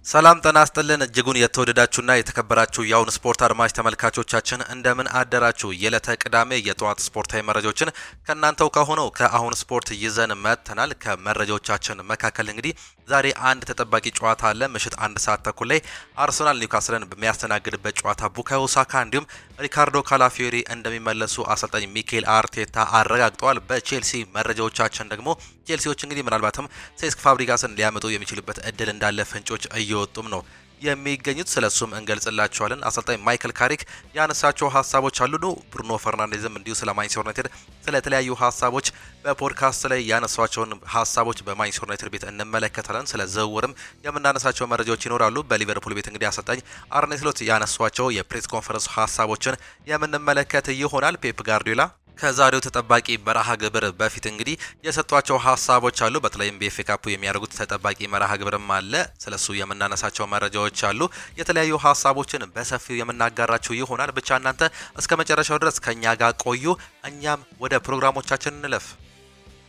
ሰላም ጤና ይስጥልን እጅጉን የተወደዳችሁና የተከበራችሁ የአሁን ስፖርት አድማጭ ተመልካቾቻችን እንደምን አደራችሁ። የዕለተ ቅዳሜ የጠዋት ስፖርታዊ መረጃዎችን ከእናንተው ከሆነው ከአሁን ስፖርት ይዘን መጥተናል። ከመረጃዎቻችን መካከል እንግዲህ ዛሬ አንድ ተጠባቂ ጨዋታ አለ። ምሽት 1 ሰዓት ተኩል ላይ አርሰናል ኒውካስልን በሚያስተናግድበት ጨዋታ ቡካዮ ሳካ እንዲሁም ሪካርዶ ካላፊዮሪ እንደሚመለሱ አሰልጣኝ ሚኬል አርቴታ አረጋግጠዋል። በቼልሲ መረጃዎቻችን ደግሞ ቼልሲዎች እንግዲህ ምናልባትም ሴስክ ፋብሪጋስን ሊያመጡ የሚችሉበት እድል እንዳለ ፍንጮች እየወጡም ነው የሚገኙት። ስለሱም እንገልጽላችኋለን። አሰልጣኝ ማይክል ካሪክ ያነሳቸው ሀሳቦች አሉ ነው። ብሩኖ ፈርናንዴዝም እንዲሁ ስለ ማንቸስተር ዩናይትድ ስለተለያዩ ሀሳቦች በፖድካስት ላይ ያነሷቸውን ሀሳቦች በማንቸስተር ዩናይትድ ቤት እንመለከታለን። ስለ ዝውውርም የምናነሳቸው መረጃዎች ይኖራሉ። በሊቨርፑል ቤት እንግዲህ አሰልጣኝ አርኔ ስሎት ያነሷቸው የፕሬስ ኮንፈረንስ ሀሳቦችን የምንመለከት ይሆናል። ፔፕ ጋርዲዮላ ከዛሬው ተጠባቂ መርሃ ግብር በፊት እንግዲህ የሰጧቸው ሀሳቦች አሉ። በተለይም በኤፍኤ ካፑ የሚያደርጉት ተጠባቂ መርሃ ግብርም አለ። ስለሱ የምናነሳቸው መረጃዎች አሉ። የተለያዩ ሀሳቦችን በሰፊው የምናጋራችሁ ይሆናል። ብቻ እናንተ እስከ መጨረሻው ድረስ ከኛ ጋር ቆዩ። እኛም ወደ ፕሮግራሞቻችን እንለፍ።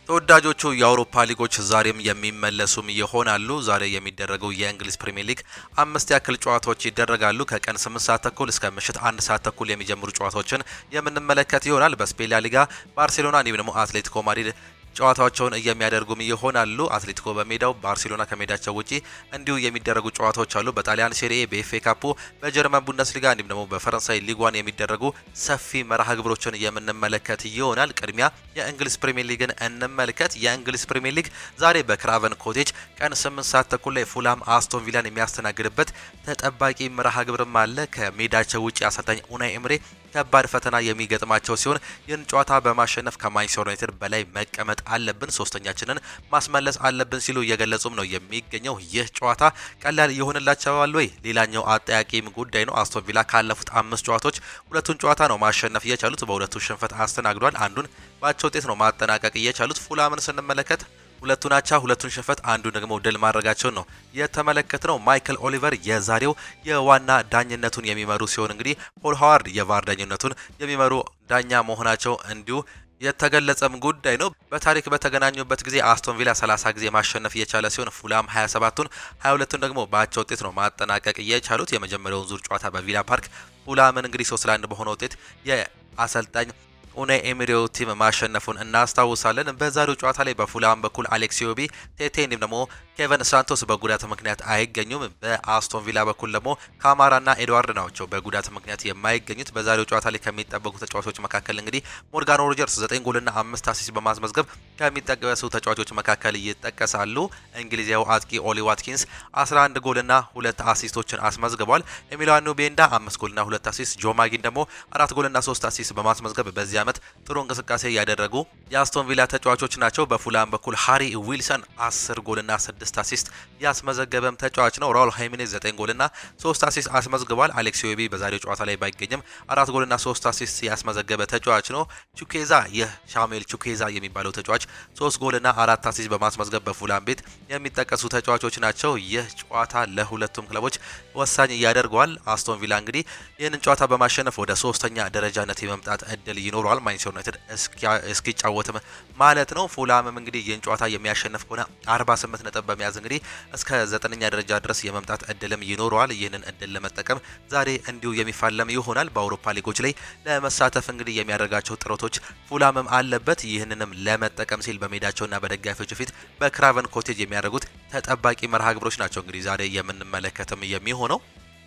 ተወዳጆቹ የአውሮፓ ሊጎች ዛሬም የሚመለሱም ይሆናሉ። ዛሬ የሚደረገው የእንግሊዝ ፕሪሚየር ሊግ 5 ያክል ጨዋታዎች ይደረጋሉ። ከቀን 8 ሰዓት ተኩል እስከ ምሽት 1 ሰዓት ተኩል የሚጀምሩ ጨዋታዎችን የምንመለከት ይሆናል። በስፔን ላ ሊጋ ባርሴሎና እንዲሁም ደግሞ አትሌቲኮ ማድሪድ ጨዋታዎችን የሚያደርጉም ይሆናሉ። አትሌቲኮ በሜዳው ባርሴሎና ከሜዳቸው ውጪ እንዲሁ የሚደረጉ ጨዋታዎች አሉ። በጣሊያን ሴሪኤ፣ በኤፍኤ ካፑ፣ በጀርመን ቡንደስሊጋ እንዲሁም ደግሞ በፈረንሳይ ሊጓን የሚደረጉ ሰፊ መርሃ ግብሮችን የምንመለከት ይሆናል። ቅድሚያ የእንግሊዝ ፕሪሚየር ሊግን እንመልከት። የእንግሊዝ ፕሪሚየር ሊግ ዛሬ በክራቨን ኮቴጅ ቀን 8 ሰዓት ተኩል ላይ ፉላም አስቶን ቪላን የሚያስተናግድበት ተጠባቂ መርሃ ግብርም አለ። ከሜዳቸው ውጪ አሰልጣኝ ኡናይ ኤምሬ ከባድ ፈተና የሚገጥማቸው ሲሆን ይህን ጨዋታ በማሸነፍ ከማንቸስተር ዩናይትድ በላይ መቀመጥ አለብን፣ ሶስተኛችንን ማስመለስ አለብን ሲሉ እየገለጹም ነው የሚገኘው። ይህ ጨዋታ ቀላል ይሆንላቸዋል ወይ? ሌላኛው አጠያቂም ጉዳይ ነው። አስቶን ቪላ ካለፉት 5 ጨዋታዎች ሁለቱን ጨዋታ ነው ማሸነፍ እየቻሉት፣ በሁለቱ ሽንፈት አስተናግዷል። አንዱን ባቻ ውጤት ነው ማጠናቀቅ እየቻሉት። ፉላምን ስንመለከት ሁለቱን አቻ ሁለቱን ሽንፈት አንዱ ደግሞ ድል ማድረጋቸውን ነው የተመለከተው። ማይክል ኦሊቨር የዛሬው የዋና ዳኝነቱን የሚመሩ ሲሆን እንግዲህ ፖል ሃዋርድ የቫር ዳኝነቱን የሚመሩ ዳኛ መሆናቸው እንዲሁ የተገለጸም ጉዳይ ነው። በታሪክ በተገናኙበት ጊዜ አስቶን ቪላ 30 ጊዜ ማሸነፍ እየቻለ ሲሆን ፉላም 27ቱን 22ቱን ደግሞ በአቻ ውጤት ነው ማጠናቀቅ እየቻሉት። የመጀመሪያውን ዙር ጨዋታ በቪላ ፓርክ ፉላምን እንግዲህ 3-1 በሆነ ውጤት የአሰልጣኝ ኡናይ ኤምሬው ቲም ማሸነፉን እናስታውሳለን። በዛሬው ጨዋታ ላይ በፉላም በኩል አሌክስ ኢዮቢ፣ ቴቴ እንዲሁም ደግሞ ኬቨን ሳንቶስ በጉዳት ምክንያት አይገኙም። በአስቶን ቪላ በኩል ደግሞ ካማራና ኤድዋርድ ናቸው በጉዳት ምክንያት የማይገኙት። በዛሬው ጨዋታ ላይ ከሚጠበቁ ተጫዋቾች መካከል እንግዲህ ሞርጋን ሮጀርስ 9 ጎልና 5 አሲስት በማስመዝገብ ከሚጠቀሱ ተጫዋቾች መካከል ይጠቀሳሉ። እንግሊዛዊው አጥቂ ኦሊ ዋትኪንስ 11 ጎልና 2 አሲስቶችን አስመዝግቧል። ኤሚሊያኖ ቤንዳ 5 ጎልና 2 አሲስት፣ ጆ ማጊን ደግሞ 4 ጎልና 3 አሲስት በማስመዝገብ በዚህ ዓመት ጥሩ እንቅስቃሴ ያደረጉ የአስቶን ቪላ ተጫዋቾች ናቸው። በፉላም በኩል ሃሪ ዊልሰን 10 ጎልና 6 አሲስት ያስመዘገበም ተጫዋች ነው። ራውል ሃይሜኔዝ 9 ጎልና 3 አሲስት አስመዝግቧል። አሌክስ ኢዮቢ በዛሬው ጨዋታ ላይ ባይገኝም 4 ጎልና 3 አሲስት ያስመዘገበ ተጫዋች ነው። ቹኬዛ የሻሙኤል ቹኬዛ የሚባለው ተጫዋች 3 ጎልና 4 አሲስት በማስመዝገብ በፉላም ቤት የሚጠቀሱ ተጫዋቾች ናቸው። ይህ ጨዋታ ለሁለቱም ክለቦች ወሳኝ ያደርገዋል። አስቶን ቪላ እንግዲህ ይህንን ጨዋታ በማሸነፍ ወደ 3ኛ ደረጃነት የመምጣት እድል ይኖረዋል። ማንቸስተር ዩናይትድ እስኪጫወትም ማለት ነው። ፉላምም እንግዲህ ይህን ጨዋታ የሚያሸንፍ ከሆነ 48 ነጥብ በመያዝ እንግዲህ እስከ 9ኛ ደረጃ ድረስ የመምጣት እድልም ይኖረዋል። ይህንን እድል ለመጠቀም ዛሬ እንዲሁ የሚፋለም ይሆናል። በአውሮፓ ሊጎች ላይ ለመሳተፍ እንግዲህ የሚያደርጋቸው ጥረቶች ፉላምም አለበት። ይህንንም ለመጠቀም ሲል በሜዳቸውና በደጋፊዎቹ ፊት በክራቨን ኮቴጅ የሚያደርጉት ተጠባቂ መርሃ ግብሮች ናቸው እንግዲህ ዛሬ የምንመለከትም የሚሆነው።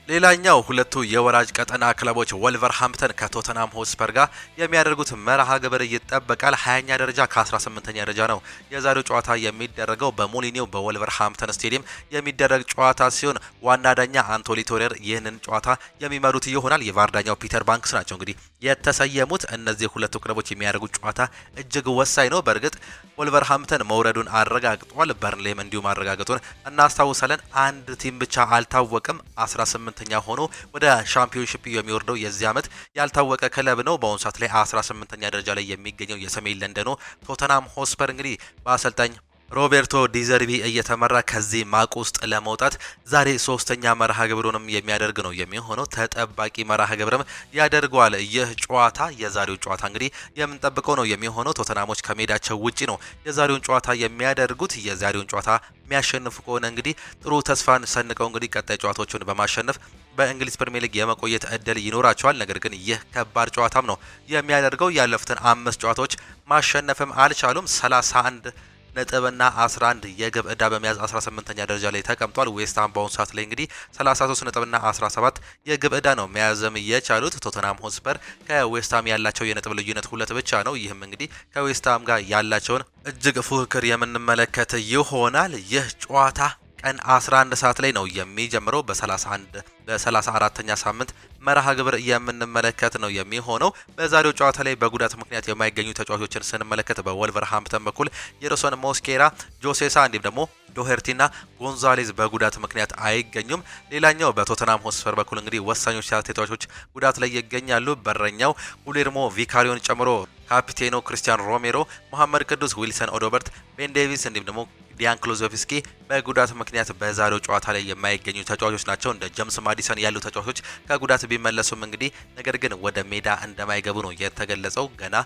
ሌላኛው ሁለቱ የወራጅ ቀጠና ክለቦች ወልቨርሃምፕተን ከቶተናም ሆትስፐር ጋር የሚያደርጉት መርሃ ግብር ይጠበቃል። 20ኛ ደረጃ ከ18ኛ ደረጃ ነው የዛሬው ጨዋታ የሚደረገው በሞሊኒው በወልቨርሃምፕተን ስቴዲየም የሚደረግ ጨዋታ ሲሆን ዋና ዳኛ አንቶኒ ቶሬር ይህንን ጨዋታ የሚመሩት ይሆናል። የቫር ዳኛው ፒተር ባንክስ ናቸው እንግዲህ የተሰየሙት። እነዚህ ሁለቱ ክለቦች የሚያደርጉት ጨዋታ እጅግ ወሳኝ ነው። በእርግጥ ወልቨርሃምፕተን መውረዱን አረጋግጧል። በርንሌም እንዲሁ ማረጋገጡን እናስታውሳለን። አንድ ቲም ብቻ አልታወቅም 18ኛ ሆኖ ወደ ሻምፒዮንሺፕ የሚወርደው የዚህ ዓመት ያልታወቀ ክለብ ነው። በአሁኑ ሰዓት ላይ 18ኛ ደረጃ ላይ የሚገኘው የሰሜን ለንደኑ ቶተናም ሆትስፐር እንግዲህ በአሰልጣኝ ሮቤርቶ ዲዘርቢ እየተመራ ከዚህ ማቅ ውስጥ ለመውጣት ዛሬ ሶስተኛ መርሃ ግብሩንም የሚያደርግ ነው የሚሆነው። ተጠባቂ መርሃ ግብርም ያደርገዋል። ይህ ጨዋታ የዛሬው ጨዋታ እንግዲህ የምንጠብቀው ነው የሚሆነው። ቶተናሞች ከሜዳቸው ውጪ ነው የዛሬውን ጨዋታ የሚያደርጉት። የዛሬውን ጨዋታ የሚያሸንፉ ከሆነ እንግዲህ ጥሩ ተስፋን ሰንቀው እንግዲህ ቀጣይ ጨዋታዎችን በማሸነፍ በእንግሊዝ ፕሪሚየር ሊግ የመቆየት እድል ይኖራቸዋል። ነገር ግን ይህ ከባድ ጨዋታም ነው የሚያደርገው። ያለፉትን 5 ጨዋታዎች ማሸነፍም አልቻሉም። 31 ነጥብና 11 የግብ ዕዳ በመያዝ 18ኛ ደረጃ ላይ ተቀምጧል። ዌስትሃም በአሁኑ ሰዓት ላይ እንግዲህ 33 ነጥብና 17 የግብ ዕዳ ነው መያዝም የቻሉት። ቶተንሃም ሆትስፐር ከዌስትሃም ያላቸው የነጥብ ልዩነት 2 ብቻ ነው። ይህም እንግዲህ ከዌስትሃም ጋር ያላቸውን እጅግ ፉክክር የምንመለከት ይሆናል። ይህ ጨዋታ ቀን 11 ሰዓት ላይ ነው የሚጀምረው። በ34ኛ ሳምንት መርሃ ግብር የምንመለከት ነው የሚሆነው። በዛሬው ጨዋታ ላይ በጉዳት ምክንያት የማይገኙ ተጫዋቾችን ስንመለከት በወልቨርሃምፕተን በኩል የሮሰን ሞስኬራ፣ ጆሴሳ እንዲሁም ደግሞ ዶሄርቲና ጎንዛሌዝ በጉዳት ምክንያት አይገኙም። ሌላኛው በቶተንሃም ሆትስፐር በኩል እንግዲህ ወሳኞች ተጫዋቾች ጉዳት ላይ ይገኛሉ። በረኛው ጉሌርሞ ቪካሪዮን ጨምሮ ካፒቴኖ ክሪስቲያን ሮሜሮ፣ መሐመድ ቅዱስ፣ ዊልሰን ኦዶበርት፣ ቤን ዴቪስ እንዲሁም ደግሞ ዲያን ክሎዞቭስኪ በጉዳት ምክንያት በዛሬው ጨዋታ ላይ የማይገኙ ተጫዋቾች ናቸው። እንደ ጀምስ ማዲሰን ያሉ ተጫዋቾች ከጉዳት ቢመለሱም እንግዲህ ነገር ግን ወደ ሜዳ እንደማይገቡ ነው የተገለጸው። ገና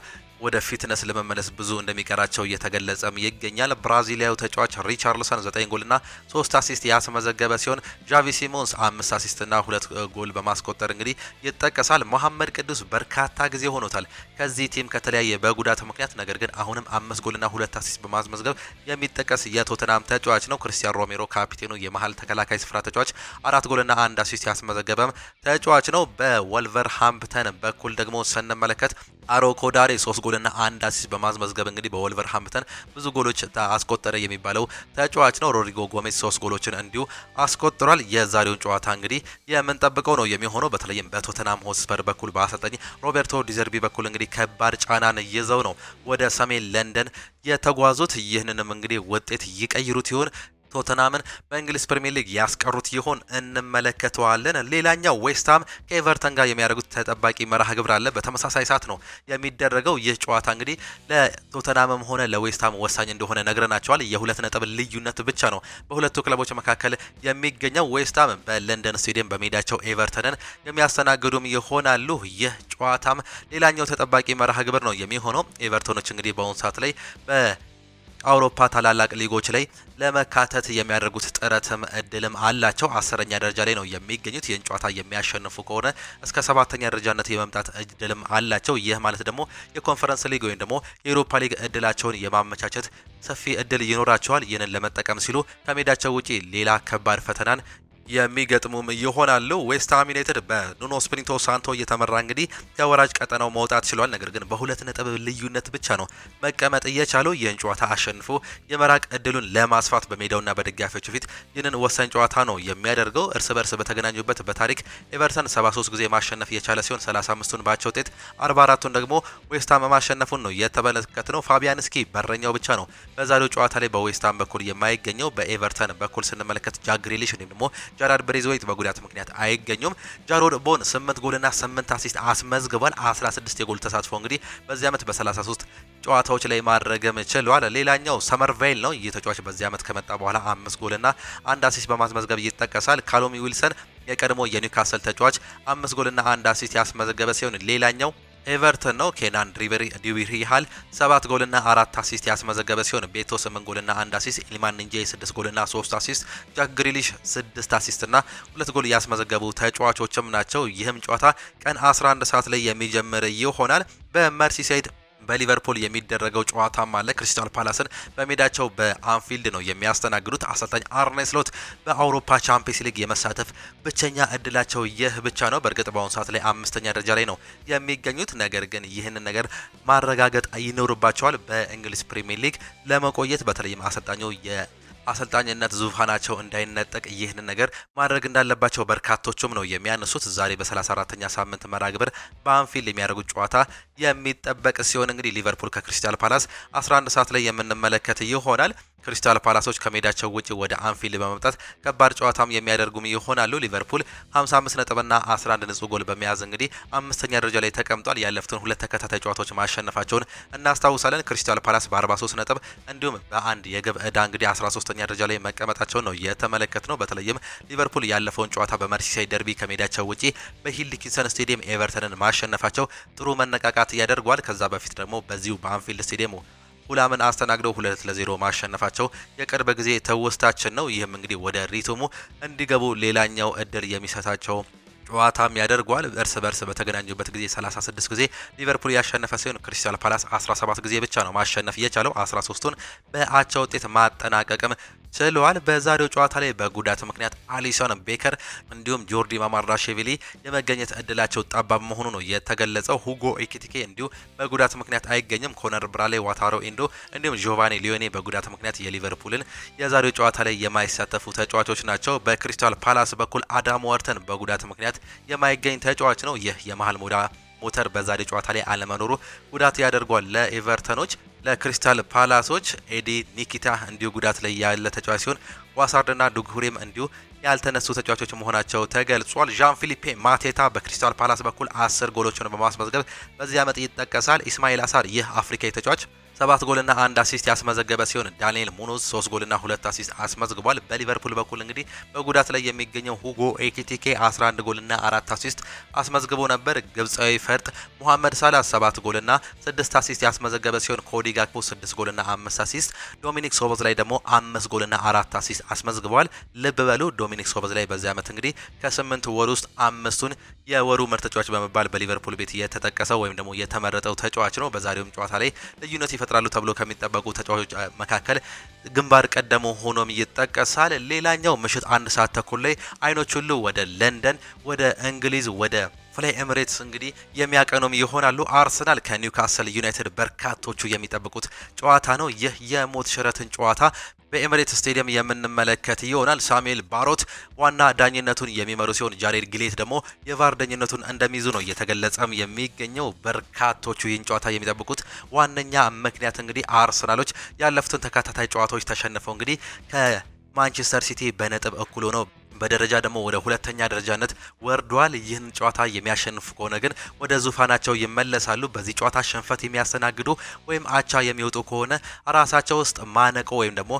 ወደ ፊትነስ ለመመለስ ብዙ እንደሚቀራቸው እየተገለጸም ይገኛል። ብራዚሊያዊ ተጫዋች ሪቻርልሰን 9 ጎልና 3 አሲስት ያስመዘገበ ሲሆን ዣቪ ሲሞንስ 5 አሲስትና 2 ጎል በማስቆጠር እንግዲህ ይጠቀሳል። መሐመድ ቅዱስ በርካታ ጊዜ ሆኖታል ከዚህ ቲም ከተለያየ በጉዳት ምክንያት፣ ነገር ግን አሁንም 5 ጎልና 2 አሲስት በማስመዝገብ የሚጠቀስ የቶተንሃም ተጫዋች ነው። ክሪስቲያን ሮሜሮ ካፒቴኑ የመሃል ተከላካይ ስፍራ ተጫዋች 4 ጎልና 1 አሲስት ያስመዘገበም ተጫዋች ነው። በወልቨርሃምፕተን በኩል ደግሞ ስንመለከት አሮ ኮዳሬ 3 ጎልና 1 አሲስት በማስመዝገብ እንግዲህ በወልቨርሃምፕተን ብዙ ጎሎች አስቆጠረ የሚባለው ተጫዋች ነው። ሮድሪጎ ጎሜዝ 3 ጎሎችን እንዲሁ አስቆጥሯል። የዛሬውን ጨዋታ እንግዲህ የምንጠብቀው ነው የሚሆነው። በተለይም በቶተንሃም ሆትስፐር በኩል በአሰልጣኝ ሮቤርቶ ዲዘርቢ በኩል እንግዲህ ከባድ ጫናን ይዘው ነው ወደ ሰሜን ለንደን የተጓዙት። ይህንንም እንግዲህ ውጤት ይቀይሩት ይሆን? ቶተንሃምን በእንግሊዝ ፕሪሚየር ሊግ ያስቀሩት ይሆን? እንመለከተዋለን። ሌላኛው ዌስትሃም ከኤቨርተን ጋር የሚያደርጉት ተጠባቂ መርሃ ግብር አለ። በተመሳሳይ ሰዓት ነው የሚደረገው። ይህ ጨዋታ እንግዲህ ለቶተንሃምም ሆነ ለዌስትሃም ወሳኝ እንደሆነ ነግረናቸዋል። የ2 ነጥብ ልዩነት ብቻ ነው በሁለቱ ክለቦች መካከል የሚገኘው። ዌስትሃም በለንደን ስቴዲየም በሜዳቸው ኤቨርተንን የሚያስተናግዱም ይሆናሉ። ይህ ጨዋታም ሌላኛው ተጠባቂ መርሃ ግብር ነው የሚሆነው። ኤቨርተኖች እንግዲህ በአሁኑ ሰዓት ላይ አውሮፓ ታላላቅ ሊጎች ላይ ለመካተት የሚያደርጉት ጥረትም እድልም አላቸው። 10ኛ ደረጃ ላይ ነው የሚገኙት። ይህን ጨዋታ የሚያሸንፉ ከሆነ እስከ 7ኛ ደረጃነት የመምጣት እድልም አላቸው። ይህ ማለት ደግሞ የኮንፈረንስ ሊግ ወይም ደግሞ የዩሮፓ ሊግ እድላቸውን የማመቻቸት ሰፊ እድል ይኖራቸዋል። ይህንን ለመጠቀም ሲሉ ከሜዳቸው ውጪ ሌላ ከባድ ፈተናን የሚገጥሙም ይሆናሉ። ዌስትሃም ዩናይትድ በኑኖ ስፕሪንቶ ሳንቶ እየተመራ እንግዲህ ከወራጅ ቀጠናው መውጣት ችሏል። ነገር ግን በ2 ነጥብ ልዩነት ብቻ ነው መቀመጥ እየቻለው። ይህን ጨዋታ አሸንፎ የመራቅ እድሉን ለማስፋት በሜዳውና በደጋፊዎቹ ፊት ይህንን ወሳኝ ጨዋታ ነው የሚያደርገው። እርስ በርስ በተገናኙበት በታሪክ ኤቨርተን 73 ጊዜ ማሸነፍ የቻለ ሲሆን 35ቱን ባቻ ውጤት 44ቱን ደግሞ ዌስትሃም ማሸነፉን ነው የተመለከትነው። ፋቢያንስኪ በረኛው ብቻ ነው በዛሬው ጨዋታ ላይ በዌስትሃም በኩል የማይገኘው። በኤቨርተን በኩል ስንመለከት ጃክ ግሪሊሽ እንዲሁም ደግሞ ጀራርድ ብሬዝዌይት በጉዳት ምክንያት አይገኙም። ጃሮድ ቦን 8 ጎልና 8 አሲስት አስመዝግቧል። 16 የጎል ተሳትፎ እንግዲህ በዚህ ዓመት በ33 ጨዋታዎች ላይ ማድረግም ችሏል። ሌላኛው ሰመርቬይል ነው። ይህ ተጫዋች በዚህ ዓመት ከመጣ በኋላ 5 ጎልና 1 አሲስት በማስመዝገብ ይጠቀሳል። ካሎሚ ዊልሰን የቀድሞ የኒውካስል ተጫዋች 5 ጎልና 1 አሲስት ያስመዘገበ ሲሆን ሌላኛው ኤቨርተን ነው። ኬናን ዲዊሪሃል 7 ጎልና 4 አሲስት ያስመዘገበ ሲሆን ቤቶ 8 ጎልና 1 አሲስት፣ ኢልማን ንጄ 6 ጎልና 3 አሲስት፣ ጃክ ግሪሊሽ 6 አሲስት እና 2 ጎል ያስመዘገቡ ተጫዋቾችም ናቸው። ይህም ጨዋታ ቀን 11 ሰዓት ላይ የሚጀምር ይሆናል። በመርሲሳይድ በሊቨርፑል የሚደረገው ጨዋታም አለ። ክሪስታል ፓላስን በሜዳቸው በአንፊልድ ነው የሚያስተናግዱት። አሰልጣኝ አርኔ ስሎት በአውሮፓ ቻምፒየንስ ሊግ የመሳተፍ ብቸኛ እድላቸው ይህ ብቻ ነው። በእርግጥ በአሁኑ ሰዓት ላይ 5ኛ ደረጃ ላይ ነው የሚገኙት። ነገር ግን ይህንን ነገር ማረጋገጥ ይኖርባቸዋል በእንግሊዝ ፕሪሚየር ሊግ ለመቆየት። በተለይም አሰልጣኙ አሰልጣኝነት ዙፋናቸው እንዳይነጠቅ ይህንን ነገር ማድረግ እንዳለባቸው በርካቶቹም ነው የሚያነሱት። ዛሬ በ34ኛ ሳምንት መርሃ ግብር በአንፊልድ የሚያደርጉት ጨዋታ የሚጠበቅ ሲሆን እንግዲህ ሊቨርፑል ከክሪስታል ፓላስ 11 ሰዓት ላይ የምንመለከት ይሆናል። ክሪስታል ፓላሶች ከሜዳቸው ውጪ ወደ አንፊልድ በመምጣት ከባድ ጨዋታም የሚያደርጉም ይሆናሉ። ሊቨርፑል 55 ነጥብና 11 ንጹህ ጎል በመያዝ እንግዲህ አምስተኛ ደረጃ ላይ ተቀምጧል። ያለፉትን ሁለት ተከታታይ ጨዋታዎች ማሸነፋቸውን እናስታውሳለን። ክሪስታል ፓላስ በ43 ነጥብ እንዲሁም በአንድ የግብ ዕዳ እንግዲህ 13ኛ ደረጃ ላይ መቀመጣቸውን ነው የተመለከትነው። በተለይም ሊቨርፑል ያለፈውን ጨዋታ በመርሲሳይድ ደርቢ ከሜዳቸው ውጪ በሂል ዲኪንሰን ስቴዲየም ኤቨርተንን ማሸነፋቸው ጥሩ መነቃቃት ያደርገዋል። ከዛ በፊት ደግሞ በዚሁ በአንፊልድ ስቴዲየም ሁላምን አስተናግደው 2-0 ማሸነፋቸው የቅርብ ጊዜ ተውስታችን ነው። ይህም እንግዲህ ወደ ሪትሙ እንዲገቡ ሌላኛው እድል የሚሰጣቸው ጨዋታም ያደርጓል። እርስ በርስ በተገናኙበት ጊዜ 36 ጊዜ ሊቨርፑል ያሸነፈ ሲሆን ክሪስታል ፓላስ 17 ጊዜ ብቻ ነው ማሸነፍ የቻለው። 13ቱን በአቻ ውጤት ማጠናቀቅም ችለዋል። በዛሬው ጨዋታ ላይ በጉዳት ምክንያት አሊሰን ቤከር እንዲሁም ጆርዲ ማማርዳሽቪሊ የመገኘት እድላቸው ጠባብ መሆኑ ነው የተገለጸው። ሁጎ ኤኪቲኬ እንዲሁ በጉዳት ምክንያት አይገኝም። ኮነር ብራሌ፣ ዋታሮ ኢንዶ እንዲሁም ጆቫኒ ሊዮኔ በጉዳት ምክንያት የሊቨርፑልን የዛሬው ጨዋታ ላይ የማይሳተፉ ተጫዋቾች ናቸው። በክሪስታል ፓላስ በኩል አዳም ዋርተን በጉዳት ምክንያት የማይገኝ ተጫዋች ነው። ይህ የመሃል ሞተር በዛሬ ጨዋታ ላይ አለመኖሩ ጉዳት ያደርጓል ለኤቨርተኖች። ለክሪስታል ፓላሶች ኤዲ ኒኪታ እንዲሁ ጉዳት ላይ ያለ ተጫዋች ሲሆን ዋሳርድና ዱግሁሬም እንዲሁ ያልተነሱ ተጫዋቾች መሆናቸው ተገልጿል። ዣን ፊሊፔ ማቴታ በክሪስታል ፓላስ በኩል 10 ጎሎችን በማስመዝገብ በዚህ ዓመት ይጠቀሳል። ኢስማኤል አሳር ይህ አፍሪካዊ ተጫዋች 7 ጎልና 1 አሲስት ያስመዘገበ ሲሆን ዳንኤል ሙኖዝ 3 ጎልና 2 አሲስት አስመዝግቧል። በሊቨርፑል በኩል እንግዲህ በጉዳት ላይ የሚገኘው ሁጎ ኤኪቲኬ 11 ጎልና 4 አሲስት አስመዝግቦ ነበር። ግብጻዊ ፈርጥ ሙሐመድ ሳላህ 7 ጎልና 6 አሲስት ያስመዘገበ ሲሆን ኮዲ ጋክፖ 6 ጎልና 5 አሲስት፣ ዶሚኒክ ሶቦዝ ላይ ደግሞ 5 ጎልና 4 አሲስት አስመዝግቧል። ልብ በሉ ዶሚኒክ ሶቦዝ ላይ በዚህ ዓመት እንግዲህ ከ8 ወር ውስጥ 5ቱን የወሩ ምርጥ ተጫዋች በመባል በሊቨርፑል ቤት የተጠቀሰው ወይም ደግሞ የተመረጠው ተጫዋች ነው። በዛሬውም ጨዋታ ላይ ልዩነት ይፈጥራሉ ተብሎ ከሚጠበቁ ተጫዋቾች መካከል ግንባር ቀደሙ ሆኖም ይጠቀሳል። ሌላኛው ምሽት 1 ሰዓት ተኩል ላይ አይኖች ሁሉ ወደ ለንደን ወደ እንግሊዝ ወደ ፍላይ ኤሚሬትስ እንግዲህ የሚያቀኑም ይሆናሉ። አርሰናል ከኒውካስል ዩናይትድ በርካቶቹ የሚጠብቁት ጨዋታ ነው። ይህ የሞት ሽረትን ጨዋታ በኤሚሬትስ ስቴዲየም የምንመለከት ይሆናል። ሳሙኤል ባሮት ዋና ዳኝነቱን የሚመሩ ሲሆን ጃሬድ ግሌት ደግሞ የቫር ዳኝነቱን እንደሚይዙ ነው እየተገለጸም የሚገኘው። በርካቶቹ ይህን ጨዋታ የሚጠብቁት ዋነኛ ምክንያት እንግዲህ አርሰናሎች ያለፉትን ተከታታይ ጨዋታዎች ተሸንፈው እንግዲህ ከማንቸስተር ሲቲ በነጥብ እኩል ሆነው በደረጃ ደግሞ ወደ ሁለተኛ ደረጃነት ወርዷል። ይህን ጨዋታ የሚያሸንፉ ከሆነ ግን ወደ ዙፋናቸው ይመለሳሉ። በዚህ ጨዋታ ሽንፈት የሚያስተናግዱ ወይም አቻ የሚወጡ ከሆነ ራሳቸው ውስጥ ማነቆ ወይም ደግሞ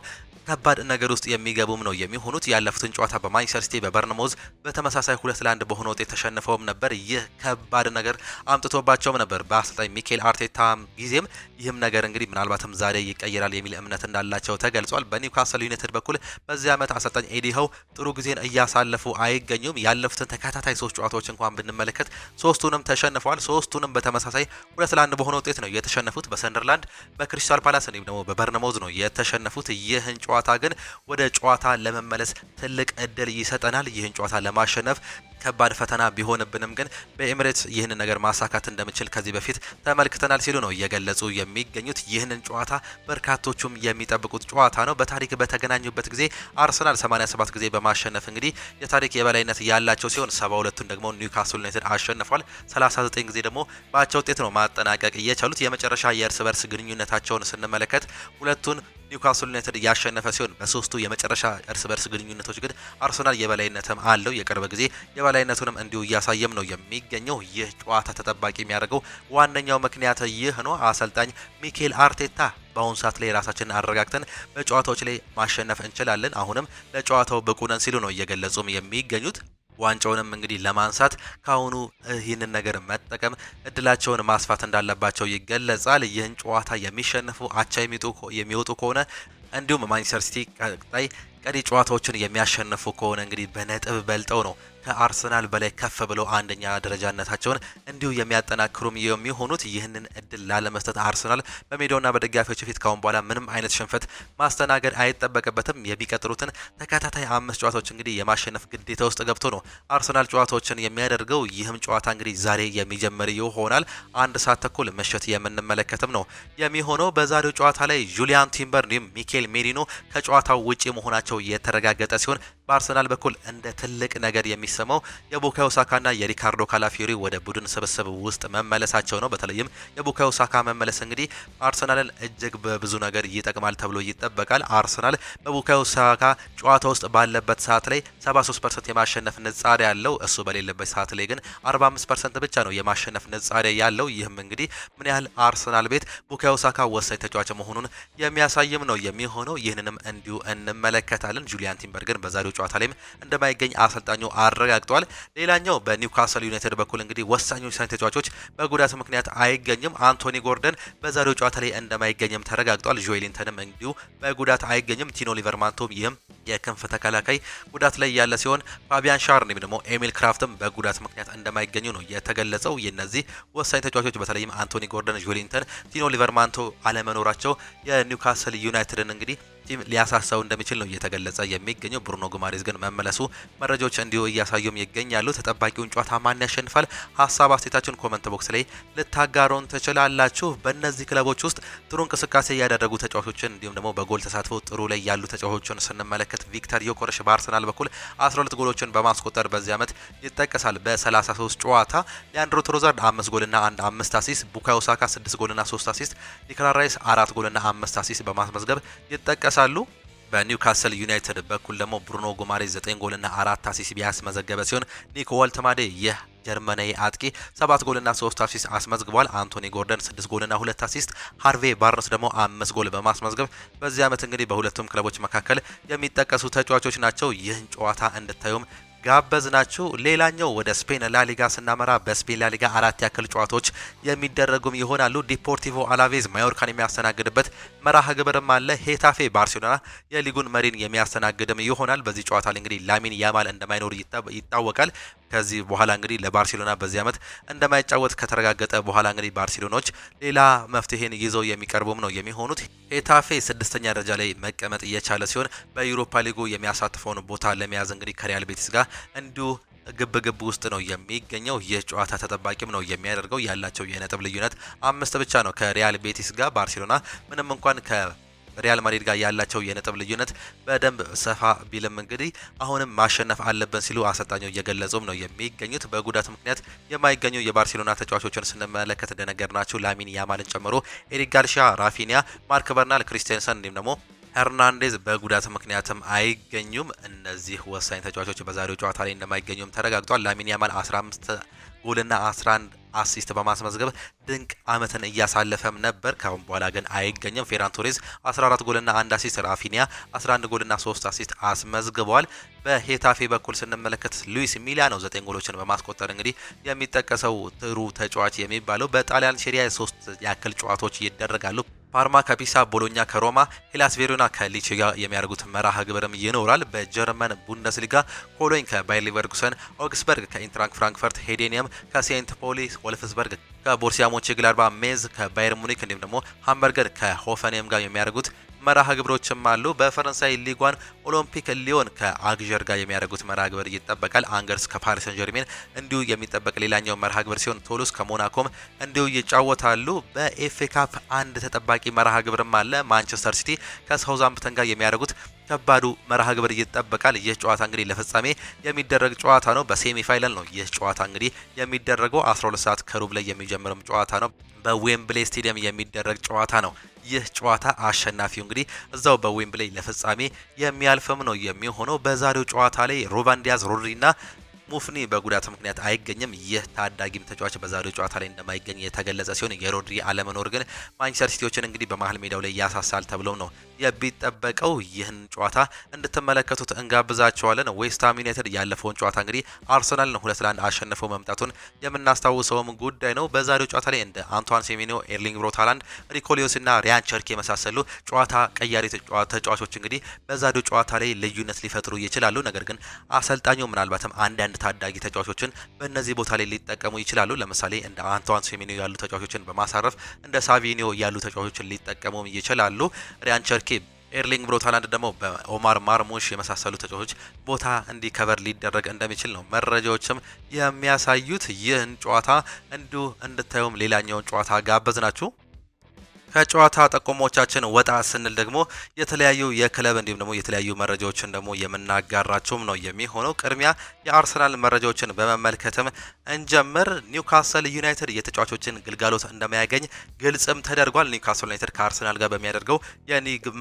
ከባድ ነገር ውስጥ የሚገቡም ነው የሚሆኑት። ያለፉትን ጨዋታ በማንቸስተር ሲቲ በበርንሞዝ በተመሳሳይ 2-1 በሆነ ውጤት ተሸንፈውም ነበር። ይህ ከባድ ነገር አምጥቶባቸውም ነበር በአሰልጣኝ ሚኬል አርቴታ ጊዜም። ይህም ነገር እንግዲህ ምናልባትም ዛሬ ይቀየራል የሚል እምነት እንዳላቸው ተገልጿል። በኒውካስል ዩናይትድ በኩል በዚህ ዓመት አሰልጣኝ ኤዲ ሃው ጥሩ ጊዜን እያሳለፉ አይገኙም። ያለፉትን ተከታታይ 3 ጨዋታዎች እንኳን ብንመለከት 3ቱንም ተሸንፈዋል። 3ቱንም በተመሳሳይ 2-1 በሆነ ውጤት ነው የተሸነፉት። በሰንደርላንድ፣ በክሪስታል ፓላስ እንዲሁም ደግሞ በበርንሞዝ ነው የተሸነፉት። ይህን ጨዋታ ግን ወደ ጨዋታ ለመመለስ ትልቅ እድል ይሰጠናል። ይህን ጨዋታ ለማሸነፍ ከባድ ፈተና ቢሆንብንም ግን በኤሚሬትስ ይህንን ነገር ማሳካት እንደምችል ከዚህ በፊት ተመልክተናል ሲሉ ነው እየገለጹ የሚገኙት። ይህንን ጨዋታ በርካቶቹም የሚጠብቁት ጨዋታ ነው። በታሪክ በተገናኙበት ጊዜ አርሰናል 87 ጊዜ በማሸነፍ እንግዲህ የታሪክ የበላይነት ያላቸው ሲሆን 72ቱን ደግሞ ኒውካስል ዩናይትድ አሸንፏል። 39 ጊዜ ደግሞ በአቻ ውጤት ነው ማጠናቀቅ የቻሉት። የመጨረሻ የእርስ በርስ ግንኙነታቸውን ስንመለከት ሁለቱን ኒውካስል ዩናይትድ ያሸነፈ ሲሆን በ3ቱ የመጨረሻ እርስ በርስ ግንኙነቶች ግን አርሰናል የበላይነትም አለው። የቅርብ ጊዜ የበላይነቱንም እንዲሁ እያሳየም ነው የሚገኘው። ይህ ጨዋታ ተጠባቂ የሚያደርገው ዋነኛው ምክንያት ይህ ነው። አሰልጣኝ ሚኬል አርቴታ በአሁኑ ሰዓት ላይ ራሳችንን አረጋግተን በጨዋታዎች ላይ ማሸነፍ እንችላለን፣ አሁንም ለጨዋታው ብቁ ነን ሲሉ ነው እየገለጹም የሚገኙት። ዋንጫውንም እንግዲህ ለማንሳት ካሁኑ ይህንን ነገር መጠቀም እድላቸውን ማስፋት እንዳለባቸው ይገለጻል። ይህን ጨዋታ የሚሸነፉ አቻ የሚወጡ ከሆነ እንዲሁም ማንቸስተር ሲቲ ቀሪ ጨዋታዎችን የሚያሸንፉ ከሆነ እንግዲህ በነጥብ በልጠው ነው ከአርሰናል በላይ ከፍ ብለው አንደኛ ደረጃነታቸውን እንዲሁ የሚያጠናክሩም የሚሆኑት። ይህንን እድል ላለመስጠት አርሰናል በሜዳውና በደጋፊዎች ፊት ካሁን በኋላ ምንም አይነት ሽንፈት ማስተናገድ አይጠበቅበትም። የሚቀጥሉትን ተከታታይ 5 ጨዋታዎች እንግዲህ የማሸነፍ ግዴታ ውስጥ ገብቶ ነው አርሰናል ጨዋታዎችን የሚያደርገው። ይህም ጨዋታ እንግዲህ ዛሬ የሚጀምር ይሆናል። 1 ሰዓት ተኩል ምሽት የምንመለከትም ነው የሚሆነው። በዛሬው ጨዋታ ላይ ጁሊያን ቲምበር እንዲሁም ሚኬል ሜሪኖ ከጨዋታው ውጪ መሆናቸው የተረጋገጠ ሲሆን በአርሰናል በኩል እንደ ትልቅ ነገር የሚሰማው የቡካዮ ሳካና የሪካርዶ ካላፊዮሪ ወደ ቡድን ስብስብ ውስጥ መመለሳቸው ነው። በተለይም የቡካዮ ሳካ መመለስ እንግዲህ አርሰናልን እጅግ በብዙ ነገር ይጠቅማል ተብሎ ይጠበቃል። አርሰናል በቡካዮ ሳካ ጨዋታ ውስጥ ባለበት ሰዓት ላይ 73% የማሸነፍ ንጻሬ ያለው፣ እሱ በሌለበት ሰዓት ላይ ግን 45% ብቻ ነው የማሸነፍ ንጻሬ ያለው። ይህም እንግዲህ ምን ያህል አርሰናል ቤት ቡካዮ ሳካ ወሳኝ ተጫዋች መሆኑን የሚያሳይም ነው የሚሆነው። ይህንንም እንዲሁ እንመለከታለን። ጁሊያን ቲምበርግን በዛሬው ጨዋታ ላይም እንደማይገኝ አሰልጣኙ አረጋግጧል። ሌላኛው በኒውካስል ዩናይትድ በኩል እንግዲህ ወሳኝ ተጫዋቾች በጉዳት ምክንያት አይገኝም። አንቶኒ ጎርደን በዛሬው ጨዋታ ላይ እንደማይገኝም ተረጋግጧል። ጆኤሊንተንም እንዲሁ በጉዳት አይገኝም። ቲኖ ሊቨርማንቶም ይህም የክንፍ ተከላካይ ጉዳት ላይ ያለ ሲሆን ፋቢያን ሻር ደግሞ ኤሚል ክራፍትም በጉዳት ምክንያት እንደማይገኙ ነው የተገለጸው። የነዚህ ወሳኝ ተጫዋቾች በተለይም አንቶኒ ጎርደን፣ ጆኤሊንተን፣ ቲኖ ሊቨርማንቶ አለመኖራቸው የኒውካስል ዩናይትድን እንግዲህ ቲም ሊያሳሳው እንደሚችል ነው እየተገለጸ የሚገኘው። ብሩኖ ጉማሬዝ ግን መመለሱ መረጃዎች እንዲሁ እያሳዩም ይገኛሉ። ተጠባቂውን ጨዋታ ማን ያሸንፋል? ሀሳብ አስተያየታችሁን ኮመንት ቦክስ ላይ ልታጋሩን ትችላላችሁ። በእነዚህ ክለቦች ውስጥ ጥሩ እንቅስቃሴ ያደረጉ ተጫዋቾችን እንዲሁም ደግሞ በጎል ተሳትፎ ጥሩ ላይ ያሉ ተጫዋቾችን ስንመለከት ቪክተር ዮከረስ በአርሰናል በኩል 12 ጎሎችን በማስቆጠር በዚህ ዓመት ይጠቀሳል። በ33 ጨዋታ ሊያንድሮ ትሮዛርድ 5 ጎልና 5 አሲስት፣ ቡካዮ ሳካ 6 ጎልና 3 አሲስት፣ ዲክላን ራይስ 4 ጎልና 5 አሲስት በማስመዝገብ ይጠቀሳል። በኒውካስል ዩናይትድ በኩል ደግሞ ብሩኖ ጉማሬዝ 9 ጎልና 4 አሲስት ቢያስመዘገበ ሲሆን ኒኮ ዋልተማዴ ጀርመናዊ አጥቂ 7 ጎልና 3 አሲስት አስመዝግቧል። አንቶኒ ጎርደን 6 ጎልና 2 አሲስት፣ ሃርቬ ባርንስ ደግሞ 5 ጎል በማስመዝገብ በዚህ ዓመት እንግዲህ በሁለቱም ክለቦች መካከል የሚጠቀሱ ተጫዋቾች ናቸው። ይህን ጨዋታ እንድታዩም ጋበዝ ናችሁ። ሌላኛው ወደ ስፔን ላሊጋ ስናመራ በስፔን ላሊጋ 4 ያክል ጨዋታዎች የሚደረጉም ይሆናሉ። ዲፖርቲቮ አላቬዝ ማዮርካን የሚያስተናግድበት መርሃ ግብርም አለ። ሄታፌ ባርሴሎና የሊጉን መሪን የሚያስተናግድም ይሆናል። በዚህ ጨዋታ ላይ እንግዲህ ላሚን ያማል እንደማይኖር ይታወቃል። ከዚህ በኋላ እንግዲህ ለባርሴሎና በዚህ ዓመት እንደማይጫወት ከተረጋገጠ በኋላ እንግዲህ ባርሴሎናዎች ሌላ መፍትሄን ይዘው የሚቀርቡም ነው የሚሆኑት። ሄታፌ 6ኛ ደረጃ ላይ መቀመጥ እየቻለ ሲሆን በዩሮፓ ሊጉ የሚያሳትፈውን ቦታ ለመያዝ እንግዲህ ከሪያል ቤቲስ ጋር እንዲሁ ግብ ውስጥ ነው የሚገኘው። ይህ ጨዋታ ተጠባቂም ነው የሚያደርገው። ያላቸው የነጥብ ልዩነት 5 ብቻ ነው ከሪያል ቤቲስ ጋር። ባርሴሎና ምንም እንኳን ሪያል ማድሪድ ጋር ያላቸው የነጥብ ልዩነት በደንብ ሰፋ ቢልም እንግዲህ አሁንም ማሸነፍ አለብን ሲሉ አሰልጣኙ እየገለጹም ነው የሚገኙት። በጉዳት ምክንያት የማይገኙ የባርሴሎና ተጫዋቾችን ስንመለከት እንደነገርናችሁ ላሚን ያማልን ጨምሮ ኤሪክ ጋርሺያ፣ ራፊኒያ፣ ማርክ በርናል፣ ክሪስቲያንሰን እንዲሁም ደግሞ ሄርናንዴዝ በጉዳት ምክንያትም አይገኙም። እነዚህ ወሳኝ ተጫዋቾች በዛሬው ጨዋታ ላይ እንደማይገኙም ተረጋግጧል። ላሚን ያማል 15 ጎልና 11 አሲስት በማስመዝገብ ድንቅ ዓመትን እያሳለፈም ነበር። ካሁን በኋላ ግን አይገኝም። ፌራን ቶሬዝ 14 ጎልና 1 አሲስት፣ ራፊኒያ 11 ጎልና 3 አሲስት አስመዝግበዋል። በሄታፌ በኩል ስንመለከት ሉዊስ ሚላ ነው 9 ጎሎችን በማስቆጠር እንግዲህ የሚጠቀሰው ጥሩ ተጫዋች የሚባለው። በጣሊያን ሴሪያ 3 ያክል ጨዋታዎች ይደረጋሉ። ፓርማ ከፒሳ፣ ቦሎኛ ከሮማ፣ ሄላስ ቬሮና ከሊቼ ጋር የሚያደርጉት መርሃ ግብርም ይኖራል። በጀርመን ቡንደስሊጋ ኮሎኝ ከባየር ሊቨርኩሰን፣ ኦግስበርግ ከኢንትራንክ ፍራንክፈርት፣ ሄዴኒየም ከሴንት ፖሊ፣ ወልፍስበርግ ከቦርሲያ ሞንቼግላድባ፣ ሜንዝ ከባየር ሙኒክ እንዲሁም ደግሞ ሃምበርገር ከሆፈንሄም ጋር የሚያደርጉት መርሃ ግብሮችም አሉ። በፈረንሳይ ሊጓን ኦሎምፒክ ሊዮን ከአግዠር ጋር የሚያደርጉት መርሃ ግብር ይጠበቃል። አንገርስ ከፓሪስ ሰን ጀርሜን እንዲሁ የሚጠበቅ ሌላኛው መርሃ ግብር ሲሆን ቶሉስ ከሞናኮም እንዲሁ ይጫወታሉ። በኤፍኤ ካፕ አንድ ተጠባቂ መርሃ ግብርም አለ። ማንቸስተር ሲቲ ከሳውዛምፕተን ጋር የሚያደርጉት ከባዱ መርሃ ግብር ይጠበቃል። ይህ ጨዋታ እንግዲህ ለፍጻሜ የሚደረግ ጨዋታ ነው። በሴሚ ፋይናል ነው ይህ ጨዋታ እንግዲህ የሚደረገው 12 ሰዓት ከሩብ ላይ የሚጀምርም ጨዋታ ነው። በዌምብሌ ስቴዲየም የሚደረግ ጨዋታ ነው። ይህ ጨዋታ አሸናፊው እንግዲህ እዛው በዌምብሌ ለፍጻሜ የሚያልፍም ነው የሚሆነው። በዛሬው ጨዋታ ላይ ሩበን ዲያዝ፣ ሮድሪና ሙፍኒ በጉዳት ምክንያት አይገኝም። ይህ ታዳጊም ተጫዋች በዛሬው ጨዋታ ላይ እንደማይገኝ የተገለጸ ሲሆን የሮድሪ አለመኖር ግን ማንቸስተር ሲቲዎችን እንግዲህ በመሀል ሜዳው ላይ ያሳሳል ተብሎም ነው የሚጠበቀው። ይህን ጨዋታ እንድትመለከቱት እንጋብዛቸዋለን። ዌስትሃም ዩናይትድ ያለፈውን ጨዋታ እንግዲህ አርሰናልን 2-1 አሸንፈው መምጣቱን የምናስታውሰውም ጉዳይ ነው። በዛሬው ጨዋታ ላይ እንደ አንቷን ሴሜኒዮ፣ ኤርሊንግ ብሮት ሃላንድ፣ ሪኮሊዮስ እና ሪያን ቸርኪ የመሳሰሉ ጨዋታ ቀያሪ ተጫዋቾች እንግዲህ በዛሬው ጨዋታ ላይ ልዩነት ሊፈጥሩ ይችላሉ። ነገር ግን አሰልጣኙ ምናልባትም አንዳንድ ታዳጊ ተጫዋቾችን በእነዚህ ቦታ ላይ ሊጠቀሙ ይችላሉ። ለምሳሌ እንደ አንቷን ሴሜኒዮ ያሉ ተጫዋቾችን በማሳረፍ እንደ ሳቪኒዮ ያሉ ተጫዋቾችን ሊጠቀሙ ይችላሉ። ሪያን ቸርኪ፣ ኤርሊንግ ብሮት ሃላንድ ደግሞ በኦማር ማርሙሽ የመሳሰሉ ተጫዋቾች ቦታ እንዲከቨር ሊደረግ እንደሚችል ነው መረጃዎችም የሚያሳዩት። ይህን ጨዋታ እንዲሁ እንድታዩም ሌላኛውን ጨዋታ ጋበዝ ናችሁ። ከጨዋታ ጠቆሞቻችን ወጣ ስንል ደግሞ የተለያዩ የክለብ እንዲሁም ደግሞ የተለያዩ መረጃዎችን ደግሞ የምናጋራቸውም ነው የሚሆነው። ቅድሚያ የአርሰናል መረጃዎችን በመመልከትም እንጀምር። ኒውካስል ዩናይትድ የተጫዋቾችን ግልጋሎት እንደማያገኝ ግልጽም ተደርጓል። ኒውካስል ዩናይትድ ከአርሰናል ጋር በሚያደርገው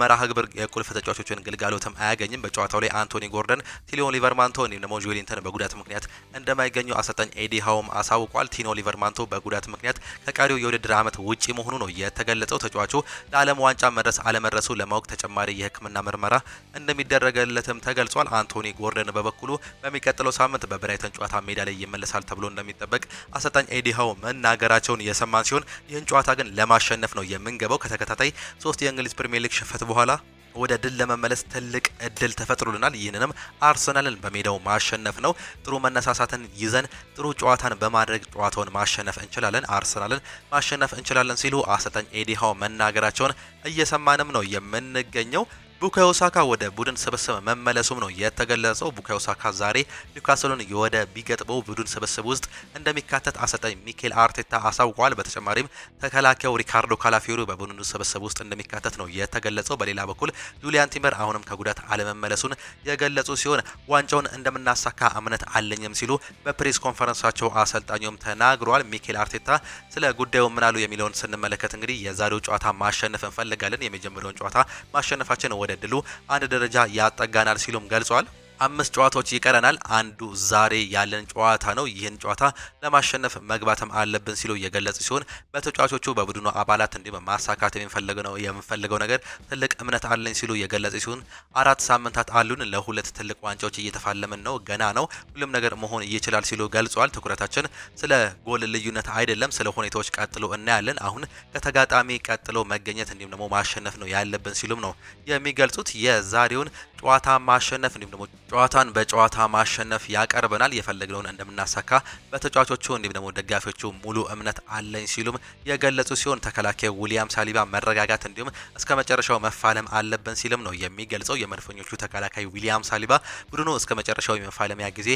መርሃ ግብር የቁልፍ ተጫዋቾችን ግልጋሎትም አያገኝም። በጨዋታው ላይ አንቶኒ ጎርደን፣ ቲኖ ሊቨርማንቶ እንዲሁም ደግሞ ጆሊንተን በጉዳት ምክንያት እንደማይገኙ አሰልጣኝ ኤዲ ሃውም አሳውቋል። ቲኖ ሊቨርማንቶ በጉዳት ምክንያት ከቀሪው የውድድር ዓመት ውጪ መሆኑ ነው የተገለጸው። ተጫዋቹ ለዓለም ዋንጫ መድረስ አለመድረሱ ለማወቅ ተጨማሪ የሕክምና ምርመራ እንደሚደረግለትም ተገልጿል። አንቶኒ ጎርደን በበኩሉ በሚቀጥለው ሳምንት በብራይተን ጨዋታ ሜዳ ላይ ይመለሳል ተብሎ እንደሚጠበቅ አሰልጣኝ ኤዲ ሃው መናገራቸውን የሰማን ሲሆን ይህን ጨዋታ ግን ለማሸነፍ ነው የምንገባው። ከተከታታይ 3 የእንግሊዝ ፕሪሚየር ሊግ ሽንፈት በኋላ ወደ ድል ለመመለስ ትልቅ እድል ተፈጥሮልናል። ይህንንም አርሰናልን በሜዳው ማሸነፍ ነው። ጥሩ መነሳሳትን ይዘን ጥሩ ጨዋታን በማድረግ ጨዋታውን ማሸነፍ እንችላለን፣ አርሰናልን ማሸነፍ እንችላለን ሲሉ አሰልጣኝ ኤዲ ሃው መናገራቸውን እየሰማንም ነው የምንገኘው። ቡካዮ ሳካ ወደ ቡድን ስብስብ መመለሱም ነው የተገለጸው። ቡካዮ ሳካ ዛሬ ኒውካስልን ወደ ቢገጥመው ቡድን ስብስብ ውስጥ እንደሚካተት አሰልጣኝ ሚኬል አርቴታ አሳውቋል። በተጨማሪም ተከላካዩ ሪካርዶ ካላፊዮሪ በቡድኑ ስብስብ ውስጥ እንደሚካተት ነው የተገለጸው። በሌላ በኩል ጁሊያን ቲምበር አሁንም ከጉዳት አለመመለሱን የገለጹ ሲሆን ዋንጫውን እንደምናሳካ እምነት አለኝም ሲሉ በፕሬስ ኮንፈረንሳቸው አሰልጣኙም ተናግሯል። ሚኬል አርቴታ ስለ ጉዳዩ ምን አሉ የሚለውን ስንመለከት እንግዲህ የዛሬው ጨዋታ ማሸነፍ እንፈልጋለን፣ የመጀመሪያውን ጨዋታ ማሸነፋችን ወደ ድሉ አንድ ደረጃ ያጠጋናል ሲሉም ገልጿል። 5 ጨዋታዎች ይቀረናል። አንዱ ዛሬ ያለን ጨዋታ ነው። ይህን ጨዋታ ለማሸነፍ መግባትም አለብን ሲሉ የገለጹ ሲሆን በተጫዋቾቹ በቡድኑ አባላት እንዲሁም ማሳካት የምንፈልገው ነገር ትልቅ እምነት አለኝ ሲሉ የገለጹ ሲሆን 4 ሳምንታት አሉን፣ ለሁለት ትልቅ ዋንጫዎች እየተፋለምን ነው፣ ገና ነው፣ ሁሉም ነገር መሆን ይችላል ሲሉ ገልጸዋል። ትኩረታችን ስለ ጎል ልዩነት አይደለም፣ ስለ ሁኔታዎች ቀጥሎ እናያለን። አሁን ከተጋጣሚ ቀጥሎ መገኘት እንዲሁም ደግሞ ማሸነፍ ነው ያለብን ሲሉም ነው የሚገልጹት። የዛሬውን ጨዋታ ማሸነፍ እንዲሁም ደግሞ ጨዋታን በጨዋታ ማሸነፍ ያቀርበናል፣ የፈለግነውን እንደምናሳካ በተጫዋቾቹ እንዲሁም ደግሞ ደጋፊዎቹ ሙሉ እምነት አለኝ ሲሉም የገለጹ ሲሆን ተከላካዩ ዊሊያም ሳሊባ መረጋጋት እንዲሁም እስከ መጨረሻው መፋለም አለብን ሲልም ነው የሚገልጸው። የመድፈኞቹ ተከላካይ ዊሊያም ሳሊባ ቡድኑ እስከ መጨረሻው የመፋለሚያ ጊዜ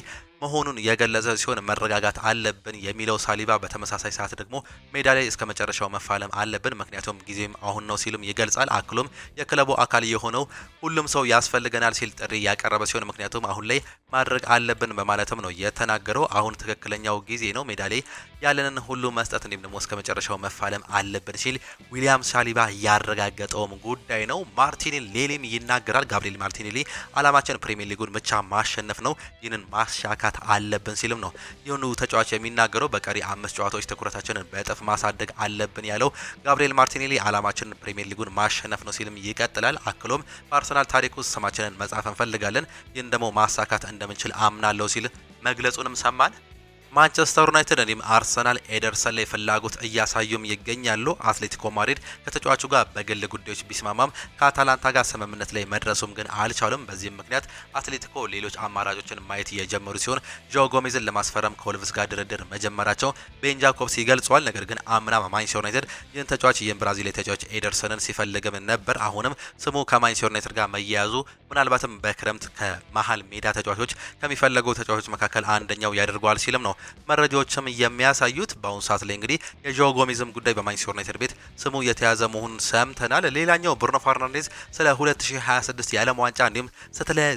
መሆኑን የገለጸ ሲሆን መረጋጋት አለብን የሚለው ሳሊባ በተመሳሳይ ሰዓት ደግሞ ሜዳ ላይ እስከ መጨረሻው መፋለም አለብን፣ ምክንያቱም ጊዜም አሁን ነው ሲልም ይገልጻል። አክሎም የክለቡ አካል የሆነው ሁሉም ሰው ያስፈልገናል ሲል ጥሪ ያቀረበ ሲሆን ምክንያቱም አሁን ላይ ማድረግ አለብን በማለትም ነው የተናገረው። አሁን ትክክለኛው ጊዜ ነው፣ ሜዳ ላይ ያለንን ሁሉ መስጠት እንዲሁም ደግሞ እስከ መጨረሻው መፋለም አለብን ሲል ዊሊያም ሳሊባ ያረጋገጠውም ጉዳይ ነው። ማርቲኔሊም ይናገራል። ጋብሪኤል ማርቲኔሊ አላማችን ፕሪሚየር ሊጉን ብቻ ማሸነፍ ነው፣ ይህንን ማሻካት አለብን ሲልም ነው ይሁኑ ተጫዋች የሚናገረው። በቀሪ 5 ጨዋታዎች ትኩረታችንን በእጥፍ ማሳደግ አለብን ያለው ጋብሪኤል ማርቲኔሊ አላማችን ፕሪሚየር ሊጉን ማሸነፍ ነው ሲልም ይቀጥላል። አክሎም በአርሰናል ታሪክ ውስጥ ስማችንን መጻፍ እንፈልጋለን፣ ይህን ደግሞ ማሳካት እንደምንችል አምናለሁ ሲል መግለጹንም ሰማን። ማንቸስተር ዩናይትድ እንዲሁም አርሰናል ኤደርሰን ላይ ፍላጎት እያሳዩም ይገኛሉ። አትሌቲኮ ማድሪድ ከተጫዋቹ ጋር በግል ጉዳዮች ቢስማማም ከአታላንታ ጋር ስምምነት ላይ መድረሱም ግን አልቻሉም። በዚህም ምክንያት አትሌቲኮ ሌሎች አማራጮችን ማየት የጀመሩ ሲሆን ጆ ጎሜዝን ለማስፈረም ከወልቭስ ጋር ድርድር መጀመራቸው ቤን ጃኮብስ ይገልጿል። ነገር ግን አምና ማንቸስተር ዩናይትድ ይህን ተጫዋች ብራዚላዊ ተጫዋች ኤደርሰንን ሲፈልግም ነበር። አሁንም ስሙ ከማንቸስተር ዩናይትድ ጋር መያያዙ ምናልባትም በክረምት ከመሀል ሜዳ ተጫዋቾች ከሚፈለጉ ተጫዋቾች መካከል አንደኛው ያደርገዋል ሲልም ነው መረጃዎችም የሚያሳዩት። በአሁኑ ሰዓት ላይ እንግዲህ የጆ ጎሜዝም ጉዳይ በማንቸስተር ዩናይትድ ቤት ስሙ የተያዘ መሆኑን ሰምተናል። ሌላኛው ብሩኖ ፈርናንዴዝ ስለ 2026 የዓለም ዋንጫ እንዲሁም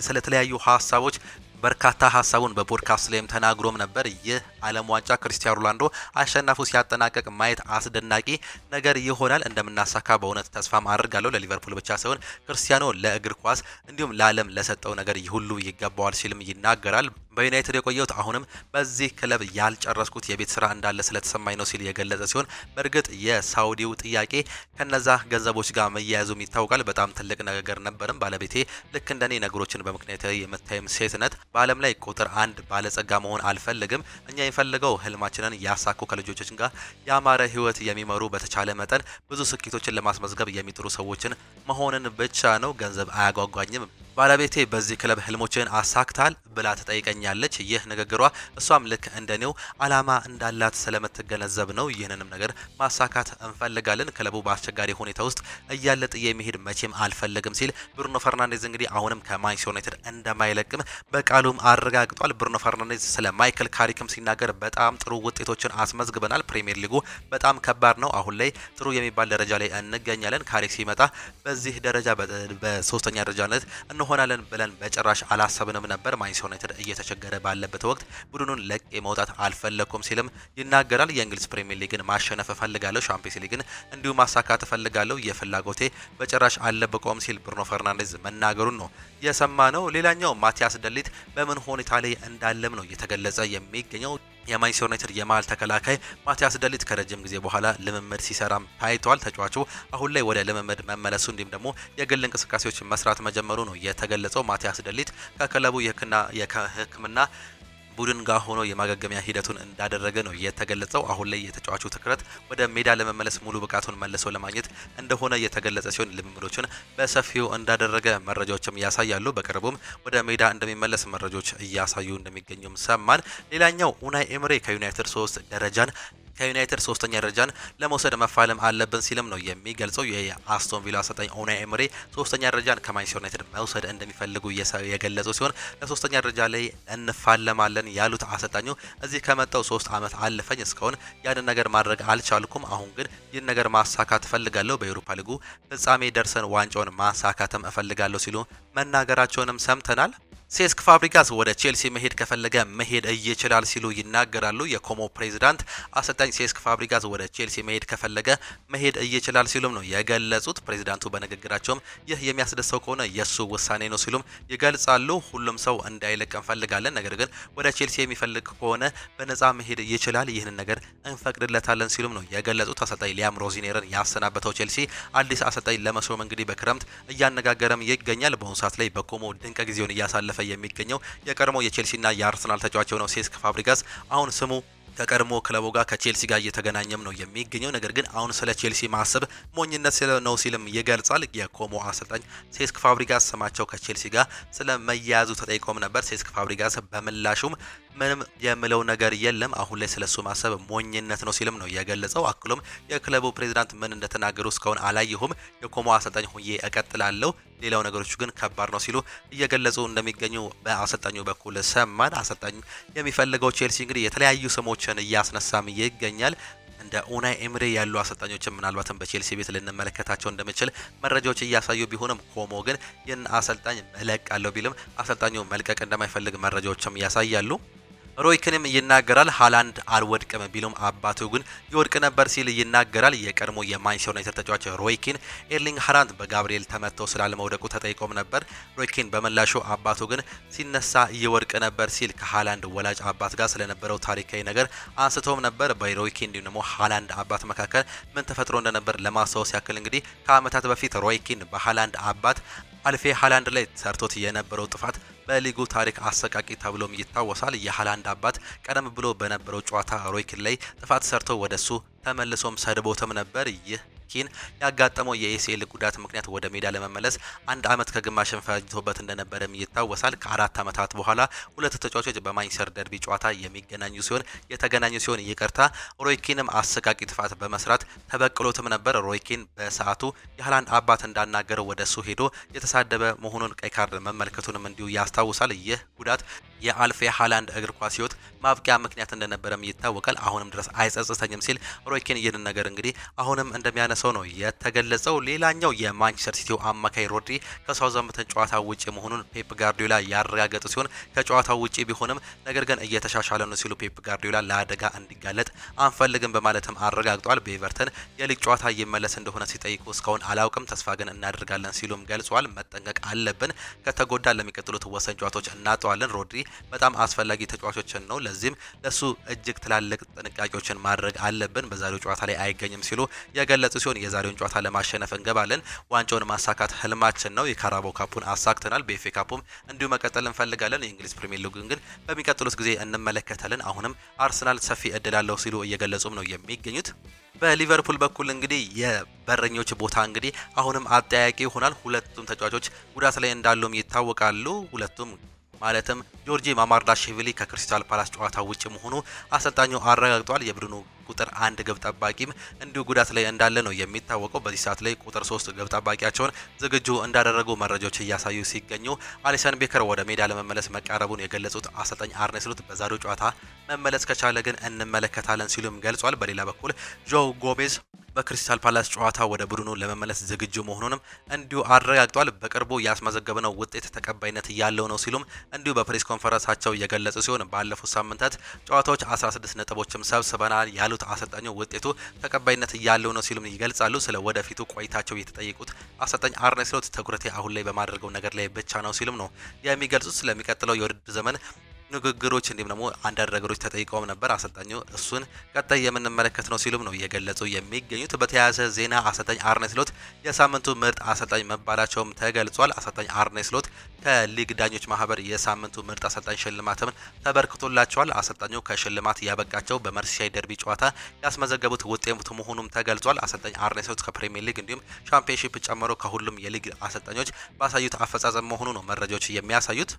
ስለተለያዩ ሀሳቦች በርካታ ሀሳቡን በፖድካስት ላይም ተናግሮም ነበር። ይህ ዓለም ዋንጫ ክርስቲያኖ ሮናልዶ አሸናፊው ሲያጠናቀቅ ማየት አስደናቂ ነገር ይሆናል፣ እንደምናሳካ በእውነት ተስፋም አድርጋለሁ። ለሊቨርፑል ብቻ ሳይሆን ክርስቲያኖ ለእግር ኳስ እንዲሁም ለዓለም ለሰጠው ነገር ሁሉ ይገባዋል ሲልም ይናገራል። በዩናይትድ የቆየሁት አሁንም በዚህ ክለብ ያልጨረስኩት የቤት ስራ እንዳለ ስለተሰማኝ ነው ሲል የገለጸ ሲሆን በእርግጥ የሳውዲው ጥያቄ ከነዛ ገንዘቦች ጋር መያያዙም ይታወቃል። በጣም ትልቅ ነገር ነበርም። ባለቤቴ ልክ እንደኔ ነገሮችን በምክንያታዊ የምታይም ሴትነት በዓለም ላይ ቁጥር 1 ባለጸጋ መሆን አልፈልግም። እኛ የፈለገው ህልማችንን ያሳኩ ከልጆቻችን ጋር ያማረ ህይወት የሚመሩ በተቻለ መጠን ብዙ ስኬቶችን ለማስመዝገብ የሚጥሩ ሰዎችን መሆንን ብቻ ነው። ገንዘብ አያጓጓኝም። ባለቤቴ በዚህ ክለብ ህልሞችን አሳክታል ብላ ትጠይቀኛለች። ይህ ንግግሯ እሷም ልክ እንደኔው አላማ እንዳላት ስለምትገነዘብ ነው። ይህንንም ነገር ማሳካት እንፈልጋለን፣ ክለቡ በአስቸጋሪ ሁኔታ ውስጥ እያለ ጥዬ መሄድ መቼም አልፈልግም ሲል ብሩኖ ፈርናንዴዝ እንግዲህ አሁንም ከማንቸስተር ዩናይትድ እንደማይለቅም በቃሉም አረጋግጧል። ብሩኖ ፈርናንዴዝ ስለ ማይክል ካሪክም ሲናገር በጣም ጥሩ ውጤቶችን አስመዝግበናል፣ ፕሪሚየር ሊጉ በጣም ከባድ ነው፣ አሁን ላይ ጥሩ የሚባል ደረጃ ላይ እንገኛለን፣ ካሪክ ሲመጣ በዚህ ደረጃ በሶስተኛ ደረጃነት እንሆናለን ብለን በጭራሽ አላሰብንም ነበር። ማንቸስተር ዩናይትድ እየተቸገረ ባለበት ወቅት ቡድኑን ለቄ መውጣት አልፈለኩም ሲልም ይናገራል። የእንግሊዝ ፕሪሚየር ሊግን ማሸነፍ እፈልጋለሁ፣ ሻምፒዮንስ ሊግን እንዲሁ ማሳካት እፈልጋለሁ፣ የፍላጎቴ በጭራሽ አልለበቀውም ሲል ብሩኖ ፈርናንዴዝ መናገሩን ነው የሰማነው። ሌላኛው ማቲያስ ደሊት በምን ሁኔታ ላይ እንዳለም ነው እየተገለጸ የሚገኘው። የማንቸስተር ዩናይትድ የመሃል ተከላካይ ማቲያስ ደሊት ከረጅም ጊዜ በኋላ ልምምድ ሲሰራም ታይቷል። ተጫዋቹ አሁን ላይ ወደ ልምምድ መመለሱ እንዲሁም ደግሞ የግል እንቅስቃሴዎች መስራት መጀመሩ ነው የተገለጸው። ማቲያስ ደሊት ከክለቡ የሕክምና ቡድን ጋር ሆኖ የማገገሚያ ሂደቱን እንዳደረገ ነው የተገለጸው። አሁን ላይ የተጫዋቹ ትኩረት ወደ ሜዳ ለመመለስ ሙሉ ብቃቱን መልሶ ለማግኘት እንደሆነ የተገለጸ ሲሆን ልምምዶችን በሰፊው እንዳደረገ መረጃዎችም ያሳያሉ። በቅርቡም ወደ ሜዳ እንደሚመለስ መረጃዎች እያሳዩ እንደሚገኙም ሰማን። ሌላኛው ኡናይ ኤምሬ ከዩናይትድ ሶስተኛ ደረጃን ለመውሰድ መፋለም አለብን ሲልም ነው የሚገልጸው። የአስቶን ቪላ አሰልጣኝ ኡናይ ኤምሬ ሶስተኛ ደረጃን ከማንቸስተር ዩናይትድ መውሰድ እንደሚፈልጉ የገለጹ ሲሆን ለሶስተኛ ደረጃ ላይ እንፋለማለን ያሉት አሰልጣኙ እዚህ ከመጣው 3 ዓመት አለፈኝ፣ እስካሁን ያንን ነገር ማድረግ አልቻልኩም፣ አሁን ግን ይህን ነገር ማሳካት እፈልጋለሁ፣ በዩሮፓ ሊጉ ፍጻሜ ደርሰን ዋንጫውን ማሳካትም እፈልጋለሁ ሲሉ መናገራቸውንም ሰምተናል። ሴስክ ፋብሪጋስ ወደ ቼልሲ መሄድ ከፈለገ መሄድ ይችላል ሲሉ ይናገራሉ። የኮሞ ፕሬዚዳንት አሰልጣኝ ሴስክ ፋብሪጋስ ወደ ቼልሲ መሄድ ከፈለገ መሄድ ይችላል ሲሉም ነው የገለጹት። ፕሬዚዳንቱ በንግግራቸውም ይህ የሚያስደስተው ከሆነ የሱ ውሳኔ ነው ሲሉም ይገልጻሉ። ሁሉም ሰው እንዳይለቅ እንፈልጋለን፣ ነገር ግን ወደ ቼልሲ የሚፈልግ ከሆነ በነፃ መሄድ ይችላል፣ ይህንን ነገር እንፈቅድለታለን ሲሉም ነው የገለጹት። አሰልጣኝ ሊያም ሮዚኔርን ያሰናበተው ቼልሲ አዲስ አሰልጣኝ ለመሾም እንግዲህ በክረምት እያነጋገረም ይገኛል። በአሁኑ ሰዓት ላይ በኮሞ ድንቅ ጊዜውን እያሳለፈ የሚገኘው የቀድሞ የቼልሲና የአርሰናል ተጫዋች የሆነው ሴስክ ፋብሪጋስ አሁን ስሙ ከቀድሞ ክለቡ ጋር ከቼልሲ ጋር እየተገናኘም ነው የሚገኘው። ነገር ግን አሁን ስለ ቼልሲ ማሰብ ሞኝነት ነው ሲልም ይገልጻል። የኮሞ አሰልጣኝ ሴስክ ፋብሪጋስ ስማቸው ከቼልሲ ጋር ስለ መያያዙ ተጠይቆም ነበር። ሴስክ ፋብሪጋስ በምላሹም ምንም የምለው ነገር የለም፣ አሁን ላይ ስለሱ ማሰብ ሞኝነት ነው ሲልም ነው የገለጸው። አክሎም የክለቡ ፕሬዚዳንት ምን እንደተናገሩ እስካሁን አላየሁም፣ የኮሞ አሰልጣኝ ሆኜ እቀጥላለሁ፣ ሌላው ነገሮች ግን ከባድ ነው ሲሉ እየገለጹ እንደሚገኙ በአሰልጣኙ በኩል ሰማን። አሰልጣኙ የሚፈልገው ቼልሲ እንግዲህ የተለያዩ ስሞችን እያስነሳም ይገኛል። እንደ ኡናይ ኤምሬ ያሉ አሰልጣኞችን ምናልባትም በቼልሲ ቤት ልንመለከታቸው እንደምችል መረጃዎች እያሳዩ ቢሆንም ኮሞ ግን ይህን አሰልጣኝ እለቃለሁ ቢልም አሰልጣኙ መልቀቅ እንደማይፈልግ መረጃዎችም ያሳያሉ። ሮይኪንም ይናገራል። ሃላንድ አልወድቅም ቢሉም አባቱ ግን ይወድቅ ነበር ሲል ይናገራል። የቀድሞ የማንቸስተር ዩናይትድ ተጫዋች ሮይኪን ኤርሊንግ ሃላንድ በጋብሪኤል ተመተው ስላለመውደቁ ተጠይቆም ነበር። ሮይኪን በመላሹ አባቱ ግን ሲነሳ ይወድቅ ነበር ሲል ከሃላንድ ወላጅ አባት ጋር ስለነበረው ታሪካዊ ነገር አንስቶም ነበር። በሮይኪን እንዲሁም ደግሞ ሃላንድ አባት መካከል ምን ተፈጥሮ እንደነበር ለማስታወስ ያክል እንግዲህ ከዓመታት በፊት ሮይኪን በሃላንድ አባት አልፌ ሃላንድ ላይ ሰርቶት የነበረው ጥፋት በሊጉ ታሪክ አሰቃቂ ተብሎም ይታወሳል። የሃላንድ አባት ቀደም ብሎ በነበረው ጨዋታ ሮይኪን ላይ ጥፋት ሰርቶ ወደሱ ተመልሶም ሰድቦትም ነበር። ይህ ኪን ያጋጠመው የኤሲኤል ጉዳት ምክንያት ወደ ሜዳ ለመመለስ 1 ዓመት ከግማሽን ፈጅቶበት እንደነበረም ይታወሳል። ከ4 ዓመታት በኋላ ሁለቱ ተጫዋቾች በማንቸስተር ደርቢ ጨዋታ የተገናኙ ሲሆን ይቅርታ ሮይኪንም አሰቃቂ ጥፋት በመስራት ተበቅሎትም ነበር። ሮይኪን በሰዓቱ የሃላንድ አባት እንዳናገረው ወደሱ ሄዶ የተሳደበ መሆኑን ቀይ ካርድ መመልከቱንም እንዲሁ ያስታውሳል። ይህ ጉዳት የአልፌ ሃላንድ እግር ኳስ ሕይወት ማብቂያ ምክንያት እንደነበረም ይታወቃል። አሁንም ድረስ አይጸጽተኝም ሲል ሮይኪን ይህንን ነገር እንግዲህ አሁንም እንደሚያነሳው ነው የተገለጸው። ሌላኛው የማንቸስተር ሲቲው አማካይ ሮድሪ ከሳውዛምፕተን ጨዋታ ውጪ መሆኑን ፔፕ ጋርዲዮላ ያረጋገጡ ሲሆን ከጨዋታው ውጪ ቢሆንም ነገር ግን እየተሻሻለ ነው ሲሉ ፔፕ ጋርዲዮላ ለአደጋ እንዲጋለጥ አንፈልግም በማለትም አረጋግጧል። በኤቨርተን የሊግ ጨዋታ ይመለስ እንደሆነ ሲጠይቁ እስካሁን አላውቅም፣ ተስፋ ግን እናደርጋለን ሲሉም ገልጿል። መጠንቀቅ አለብን፣ ከተጎዳ ለሚቀጥሉት ወሳኝ ጨዋታዎች እናጠዋለን። ሮድሪ በጣም አስፈላጊ ተጫዋቾችን ነው፣ ለዚህም ለሱ እጅግ ትላልቅ ጥንቃቄዎችን ማድረግ አለብን፣ በዛሬው ጨዋታ ላይ አይገኝም ሲሉ የገለጹ ሲሆን ሲሆን የዛሬውን ጨዋታ ለማሸነፍ እንገባለን። ዋንጫውን ማሳካት ህልማችን ነው። የካራባኦ ካፑን አሳክተናል። በኤፍኤ ካፑም እንዲሁ መቀጠል እንፈልጋለን። የእንግሊዝ ፕሪሚየር ሊግን ግን በሚቀጥሉት ጊዜ እንመለከታለን። አሁንም አርሰናል ሰፊ እድል አለው ሲሉ እየገለጹም ነው የሚገኙት። በሊቨርፑል በኩል እንግዲህ የበረኞች ቦታ እንግዲህ አሁንም አጠያቂ ይሆናል። ሁለቱም ተጫዋቾች ጉዳት ላይ እንዳሉም ይታወቃሉ። ሁለቱም ማለትም ጆርጂ ማማርዳሽቪሊ ከክሪስታል ፓላስ ጨዋታ ውጭ መሆኑ አሰልጣኙ አረጋግጧል። የቡድኑ ቁጥር 1 ግብ ጠባቂም እንዲሁ ጉዳት ላይ እንዳለ ነው የሚታወቀው። በዚህ ሰዓት ላይ ቁጥር 3 ግብ ጠባቂያቸውን ዝግጁ እንዳደረጉ መረጃዎች እያሳዩ ሲገኙ አሊሰን ቤከር ወደ ሜዳ ለመመለስ መቃረቡን የገለጹት አሰልጣኝ አርኔ ስሎት በዛሬው ጨዋታ መመለስ ከቻለ ግን እንመለከታለን ሲሉም ገልጿል። በሌላ በኩል ጆ ጎሜዝ በክሪስታል ፓላስ ጨዋታ ወደ ቡድኑ ለመመለስ ዝግጁ መሆኑንም እንዲሁ አረጋግጧል። በቅርቡ ያስመዘገበው ውጤት ተቀባይነት ያለው ነው ሲሉም እንዲሁ በፕሬስ ኮንፈረንሳቸው የገለጹ ሲሆን ባለፉት ሳምንታት ጨዋታዎች 16 ነጥቦችም ሰብስበናል ያሉት አሰልጣኙ ውጤቱ ተቀባይነት ያለው ነው ሲሉም ይገልጻሉ። ስለ ወደፊቱ ቆይታቸው የተጠየቁት አሰልጣኝ አርኔ ስሎት ትኩረቴ አሁን ላይ በማድረገው ነገር ላይ ብቻ ነው ሲሉም ነው የሚገልጹት። ስለሚቀጥለው የውድድር ዘመን ንግግሮች እንዲሁም ደግሞ አንዳንድ ነገሮች ተጠይቀውም ነበር። አሰልጣኙ እሱን ቀጣይ የምንመለከት ነው ሲሉም ነው እየገለጹ የሚገኙት። በተያያዘ ዜና አሰልጣኝ አርኔ ስሎት የሳምንቱ ምርጥ አሰልጣኝ መባላቸውም ተገልጿል። አሰልጣኝ አርኔ ስሎት ከሊግ ዳኞች ማህበር የሳምንቱ ምርጥ አሰልጣኝ ሽልማትም ተበርክቶላቸዋል። አሰልጣኙ ከሽልማት ያበቃቸው በመርሲሳይድ ደርቢ ጨዋታ ያስመዘገቡት ውጤት መሆኑም ተገልጿል። አሰልጣኝ አርኔ ስሎት ከፕሪሚየር ሊግ እንዲሁም ቻምፒየንሺፕ ጨምሮ ከሁሉም የሊግ አሰልጣኞች ባሳዩት አፈጻጸም መሆኑ ነው መረጃዎች የሚያሳዩት።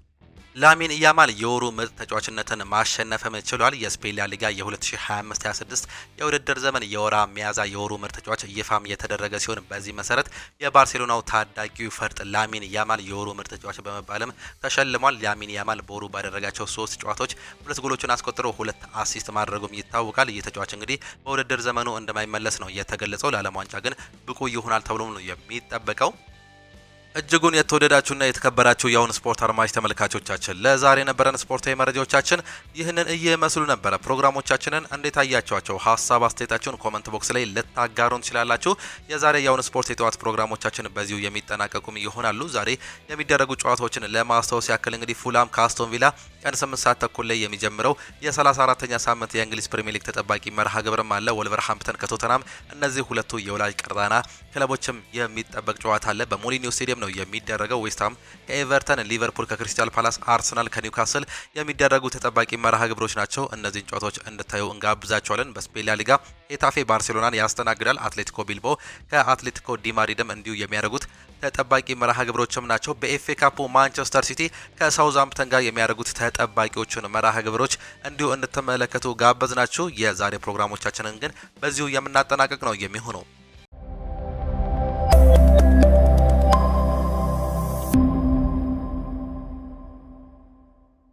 ላሚን ያማል የወሩ ምርጥ ተጫዋችነትን ማሸነፍም ችሏል። የስፔን ላሊጋ የ2025-26 የውድድር ዘመን የወራ ሚያዝያ የወሩ ምርጥ ተጫዋች ይፋም የተደረገ ሲሆን በዚህ መሰረት የባርሴሎናው ታዳጊው ፈርጥ ላሚን ያማል የወሩ ምርጥ ተጫዋች በመባልም ተሸልሟል። ላሚን ያማል በወሩ ባደረጋቸው 3 ጨዋታዎች 2 ጎሎችን አስቆጥሮ 2 አሲስት ማድረጉም ይታወቃል። ይህ ተጫዋች እንግዲህ በውድድር ዘመኑ እንደማይመለስ ነው የተገለጸው። ለዓለም ዋንጫ ግን ብቁ ይሆናል ተብሎ ነው የሚጠበቀው። እጅጉን የተወደዳችሁና የተከበራችሁ የአሁን ስፖርት አድማጭ ተመልካቾቻችን ለዛሬ የነበረን ስፖርታዊ መረጃዎቻችን ይህንን እየመስሉ ነበረ። ፕሮግራሞቻችንን እንዴት አያችኋቸው? ሀሳብ አስተያየታችሁን ኮመንት ቦክስ ላይ ልታጋሩን ትችላላችሁ። የዛሬ የአሁን ስፖርት የጠዋት ፕሮግራሞቻችን በዚሁ የሚጠናቀቁም ይሆናሉ። ዛሬ የሚደረጉ ጨዋታዎችን ለማስታወስ ያክል እንግዲህ ፉላም ከአስቶን ቪላ ቀን 8 ሰዓት ተኩል ላይ የሚጀምረው የ34ኛ ሳምንት የእንግሊዝ ፕሪሚየር ሊግ ተጠባቂ መርሃ ግብርም አለ። ወልቨርሃምፕተን ከቶተናም እነዚህ ሁለቱ የወላጅ ቀርዳና ክለቦችም የሚጠበቅ ጨዋታ አለ። በሞሊኒዮ ስቴዲየም ነው የሚደረገው። ዌስትሃም ከኤቨርተን፣ ሊቨርፑል ከክሪስታል ፓላስ፣ አርሰናል ከኒውካስል የሚደረጉ ተጠባቂ መርሃ ግብሮች ናቸው። እነዚህን ጨዋታዎች እንድታዩ እንጋብዛቸዋለን። በስፔን ላ ሊጋ ሄታፌ ባርሴሎናን ያስተናግዳል። አትሌቲኮ ቢልባኦ ከአትሌቲኮ ዲ ማድሪድም እንዲሁ የሚያደርጉት ተጠባቂ መርሃ ግብሮችም ናቸው። በኤፍኤ ካፑ ማንቸስተር ሲቲ ከሳውዛምፕተን ጋር የሚያደርጉት ተጠባቂዎችን መርሃ ግብሮች እንዲሁ እንድትመለከቱ ጋበዝናችሁ። የዛሬ ፕሮግራሞቻችንን ግን በዚሁ የምናጠናቀቅ ነው የሚሆነው።